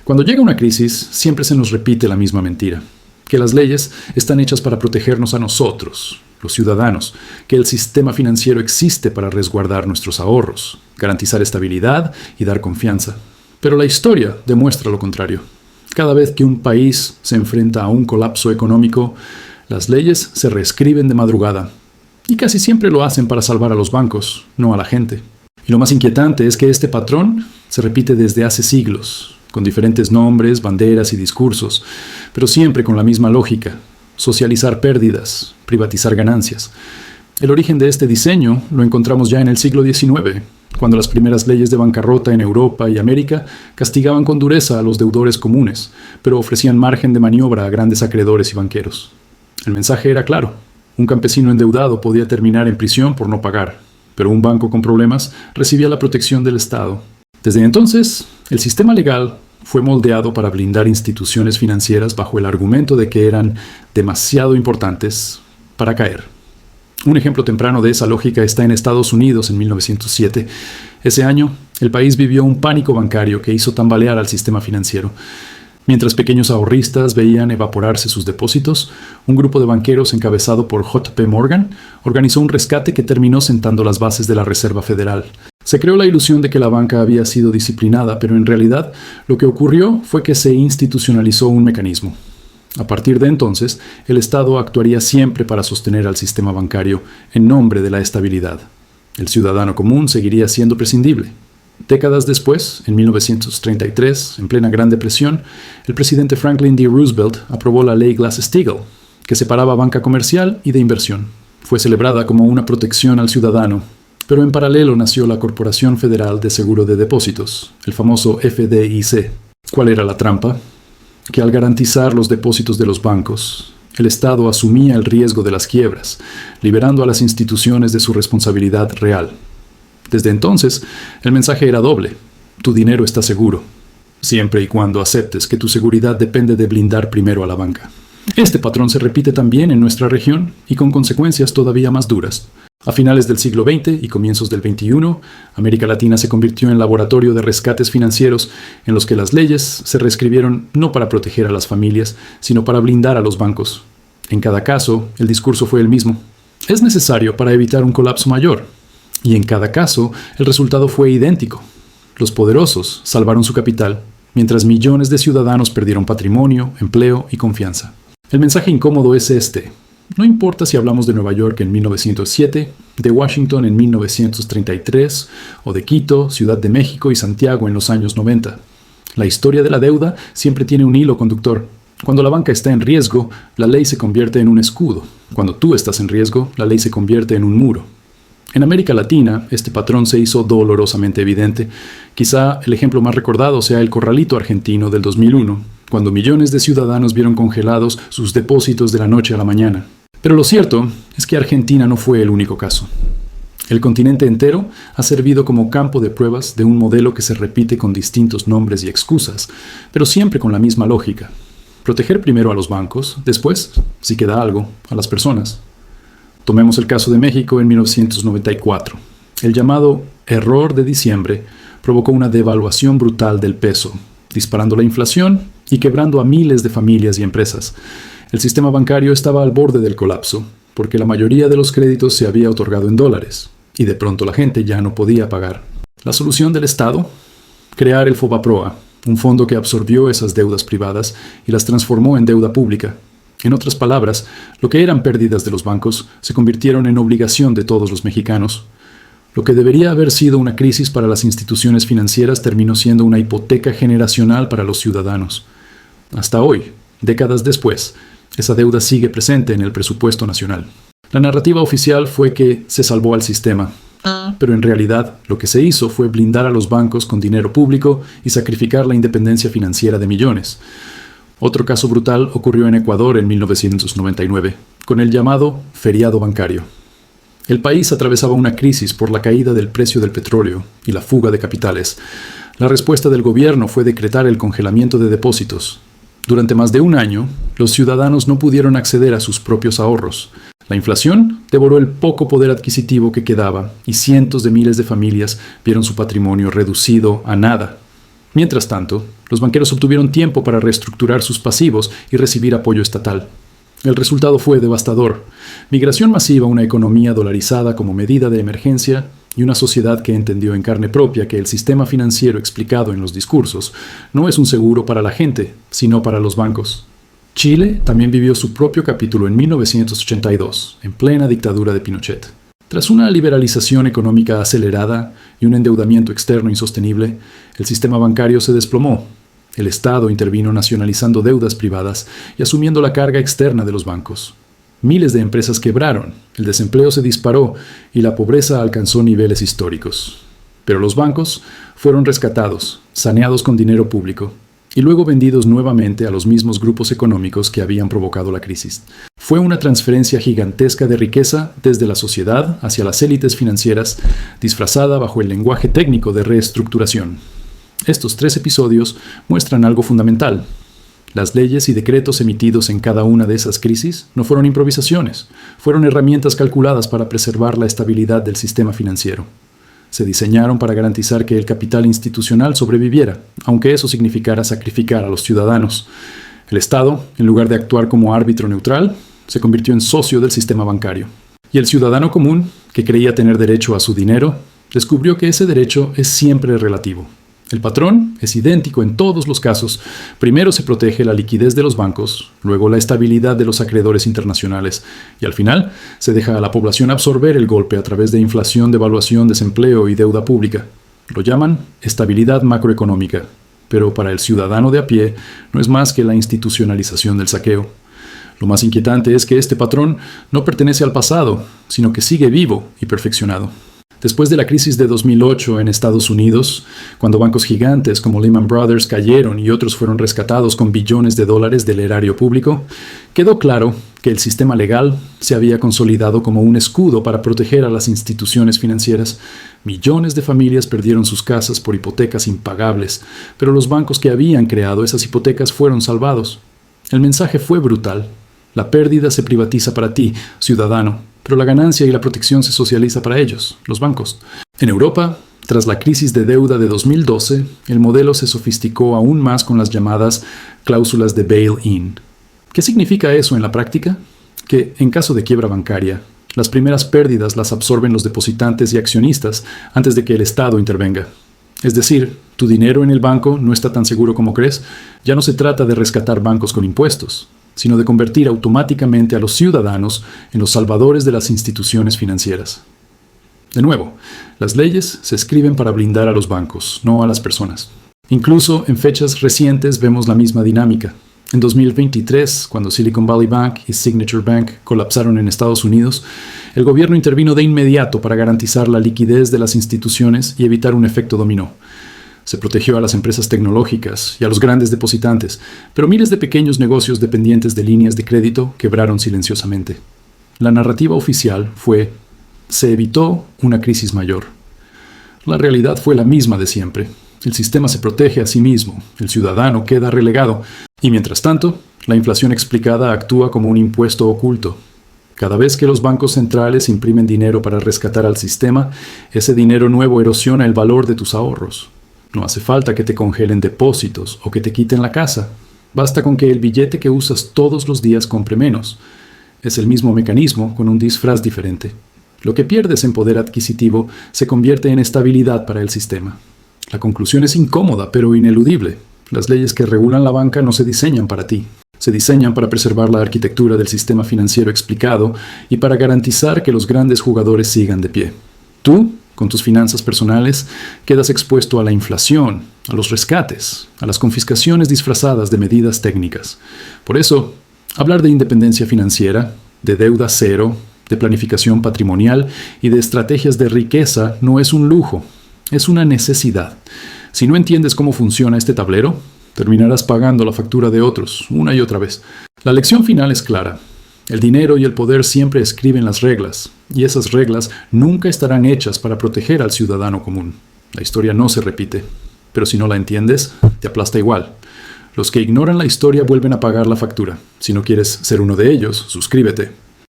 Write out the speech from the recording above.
Cuando llega una crisis, siempre se nos repite la misma mentira, que las leyes están hechas para protegernos a nosotros, los ciudadanos, que el sistema financiero existe para resguardar nuestros ahorros, garantizar estabilidad y dar confianza. Pero la historia demuestra lo contrario. Cada vez que un país se enfrenta a un colapso económico, las leyes se reescriben de madrugada. Y casi siempre lo hacen para salvar a los bancos, no a la gente. Y lo más inquietante es que este patrón se repite desde hace siglos, con diferentes nombres, banderas y discursos, pero siempre con la misma lógica: socializar pérdidas, privatizar ganancias. El origen de este diseño lo encontramos ya en el siglo XIX, cuando las primeras leyes de bancarrota en Europa y América castigaban con dureza a los deudores comunes, pero ofrecían margen de maniobra a grandes acreedores y banqueros. El mensaje era claro: un campesino endeudado podía terminar en prisión por no pagar, pero un banco con problemas recibía la protección del Estado. Desde entonces, el sistema legal fue moldeado para blindar instituciones financieras bajo el argumento de que eran demasiado importantes para caer. Un ejemplo temprano de esa lógica está en Estados Unidos en 1907. Ese año, el país vivió un pánico bancario que hizo tambalear al sistema financiero. Mientras pequeños ahorristas veían evaporarse sus depósitos, un grupo de banqueros encabezado por J.P. Morgan organizó un rescate que terminó sentando las bases de la Reserva Federal. Se creó la ilusión de que la banca había sido disciplinada, pero en realidad lo que ocurrió fue que se institucionalizó un mecanismo. A partir de entonces, el Estado actuaría siempre para sostener al sistema bancario en nombre de la estabilidad. El ciudadano común seguiría siendo prescindible. Décadas después, en 1933, en plena Gran Depresión, el presidente Franklin D. Roosevelt aprobó la ley Glass-Steagall, que separaba banca comercial y de inversión. Fue celebrada como una protección al ciudadano, pero en paralelo nació la Corporación Federal de Seguro de Depósitos, el famoso FDIC. ¿Cuál era la trampa? Que al garantizar los depósitos de los bancos, el Estado asumía el riesgo de las quiebras, liberando a las instituciones de su responsabilidad real. Desde entonces, el mensaje era doble: tu dinero está seguro, siempre y cuando aceptes que tu seguridad depende de blindar primero a la banca. Este patrón se repite también en nuestra región y con consecuencias todavía más duras. A finales del siglo XX y comienzos del XXI, América Latina se convirtió en laboratorio de rescates financieros en los que las leyes se reescribieron no para proteger a las familias, sino para blindar a los bancos. En cada caso, el discurso fue el mismo: es necesario para evitar un colapso mayor. Y en cada caso, el resultado fue idéntico. Los poderosos salvaron su capital, mientras millones de ciudadanos perdieron patrimonio, empleo y confianza. El mensaje incómodo es este: no importa si hablamos de Nueva York en 1907, de Washington en 1933, o de Quito, Ciudad de México y Santiago en los años 90. La historia de la deuda siempre tiene un hilo conductor. Cuando la banca está en riesgo, la ley se convierte en un escudo. Cuando tú estás en riesgo, la ley se convierte en un muro. En América Latina, este patrón se hizo dolorosamente evidente. Quizá el ejemplo más recordado sea el corralito argentino del 2001, cuando millones de ciudadanos vieron congelados sus depósitos de la noche a la mañana. Pero lo cierto es que Argentina no fue el único caso. El continente entero ha servido como campo de pruebas de un modelo que se repite con distintos nombres y excusas, pero siempre con la misma lógica: proteger primero a los bancos, después, si queda algo, a las personas. Tomemos el caso de México en 1994. El llamado error de diciembre provocó una devaluación brutal del peso, disparando la inflación y quebrando a miles de familias y empresas. El sistema bancario estaba al borde del colapso, porque la mayoría de los créditos se había otorgado en dólares, y de pronto la gente ya no podía pagar. La solución del Estado: crear el FOBAPROA, un fondo que absorbió esas deudas privadas y las transformó en deuda pública. En otras palabras, lo que eran pérdidas de los bancos se convirtieron en obligación de todos los mexicanos. Lo que debería haber sido una crisis para las instituciones financieras terminó siendo una hipoteca generacional para los ciudadanos. Hasta hoy, décadas después, esa deuda sigue presente en el presupuesto nacional. La narrativa oficial fue que se salvó al sistema, pero en realidad lo que se hizo fue blindar a los bancos con dinero público y sacrificar la independencia financiera de millones. Otro caso brutal ocurrió en Ecuador en 1999, con el llamado feriado bancario. El país atravesaba una crisis por la caída del precio del petróleo y la fuga de capitales. La respuesta del gobierno fue decretar el congelamiento de depósitos. Durante más de un año, los ciudadanos no pudieron acceder a sus propios ahorros. La inflación devoró el poco poder adquisitivo que quedaba y cientos de miles de familias vieron su patrimonio reducido a nada. Mientras tanto, los banqueros obtuvieron tiempo para reestructurar sus pasivos y recibir apoyo estatal. El resultado fue devastador. Migración masiva a una economía dolarizada como medida de emergencia y una sociedad que entendió en carne propia que el sistema financiero explicado en los discursos no es un seguro para la gente, sino para los bancos. Chile también vivió su propio capítulo en 1982, en plena dictadura de Pinochet. Tras una liberalización económica acelerada y un endeudamiento externo insostenible, el sistema bancario se desplomó. El Estado intervino nacionalizando deudas privadas y asumiendo la carga externa de los bancos. Miles de empresas quebraron, el desempleo se disparó y la pobreza alcanzó niveles históricos. Pero los bancos fueron rescatados, saneados con dinero público y luego vendidos nuevamente a los mismos grupos económicos que habían provocado la crisis. Fue una transferencia gigantesca de riqueza desde la sociedad hacia las élites financieras, disfrazada bajo el lenguaje técnico de reestructuración. Estos 3 episodios muestran algo fundamental. Las leyes y decretos emitidos en cada una de esas crisis no fueron improvisaciones, fueron herramientas calculadas para preservar la estabilidad del sistema financiero. Se diseñaron para garantizar que el capital institucional sobreviviera, aunque eso significara sacrificar a los ciudadanos. El Estado, en lugar de actuar como árbitro neutral, se convirtió en socio del sistema bancario. Y el ciudadano común, que creía tener derecho a su dinero, descubrió que ese derecho es siempre relativo. El patrón es idéntico en todos los casos. Primero se protege la liquidez de los bancos, luego la estabilidad de los acreedores internacionales y al final se deja a la población absorber el golpe a través de inflación, devaluación, desempleo y deuda pública. Lo llaman estabilidad macroeconómica, pero para el ciudadano de a pie no es más que la institucionalización del saqueo. Lo más inquietante es que este patrón no pertenece al pasado, sino que sigue vivo y perfeccionado. Después de la crisis de 2008 en Estados Unidos, cuando bancos gigantes como Lehman Brothers cayeron y otros fueron rescatados con billones de dólares del erario público, quedó claro que el sistema legal se había consolidado como un escudo para proteger a las instituciones financieras. Millones de familias perdieron sus casas por hipotecas impagables, pero los bancos que habían creado esas hipotecas fueron salvados. El mensaje fue brutal. La pérdida se privatiza para ti, ciudadano, pero la ganancia y la protección se socializa para ellos, los bancos. En Europa, tras la crisis de deuda de 2012, el modelo se sofisticó aún más con las llamadas cláusulas de bail-in. ¿Qué significa eso en la práctica? Que, en caso de quiebra bancaria, las primeras pérdidas las absorben los depositantes y accionistas antes de que el Estado intervenga. Es decir, tu dinero en el banco no está tan seguro como crees. Ya no se trata de rescatar bancos con impuestos, sino de convertir automáticamente a los ciudadanos en los salvadores de las instituciones financieras. De nuevo, las leyes se escriben para blindar a los bancos, no a las personas. Incluso en fechas recientes vemos la misma dinámica. En 2023, cuando Silicon Valley Bank y Signature Bank colapsaron en Estados Unidos, el gobierno intervino de inmediato para garantizar la liquidez de las instituciones y evitar un efecto dominó. Se protegió a las empresas tecnológicas y a los grandes depositantes, pero miles de pequeños negocios dependientes de líneas de crédito quebraron silenciosamente. La narrativa oficial fue: se evitó una crisis mayor. La realidad fue la misma de siempre. El sistema se protege a sí mismo, el ciudadano queda relegado, y mientras tanto, la inflación explicada actúa como un impuesto oculto. Cada vez que los bancos centrales imprimen dinero para rescatar al sistema, ese dinero nuevo erosiona el valor de tus ahorros. No hace falta que te congelen depósitos o que te quiten la casa. Basta con que el billete que usas todos los días compre menos. Es el mismo mecanismo con un disfraz diferente. Lo que pierdes en poder adquisitivo se convierte en estabilidad para el sistema. La conclusión es incómoda, pero ineludible. Las leyes que regulan la banca no se diseñan para ti. Se diseñan para preservar la arquitectura del sistema financiero explicado y para garantizar que los grandes jugadores sigan de pie. Tú, con tus finanzas personales, quedas expuesto a la inflación, a los rescates, a las confiscaciones disfrazadas de medidas técnicas. Por eso, hablar de independencia financiera, de deuda cero, de planificación patrimonial y de estrategias de riqueza no es un lujo, es una necesidad. Si no entiendes cómo funciona este tablero, terminarás pagando la factura de otros, una y otra vez. La lección final es clara. El dinero y el poder siempre escriben las reglas, y esas reglas nunca estarán hechas para proteger al ciudadano común. La historia no se repite, pero si no la entiendes, te aplasta igual. Los que ignoran la historia vuelven a pagar la factura. Si no quieres ser uno de ellos, suscríbete.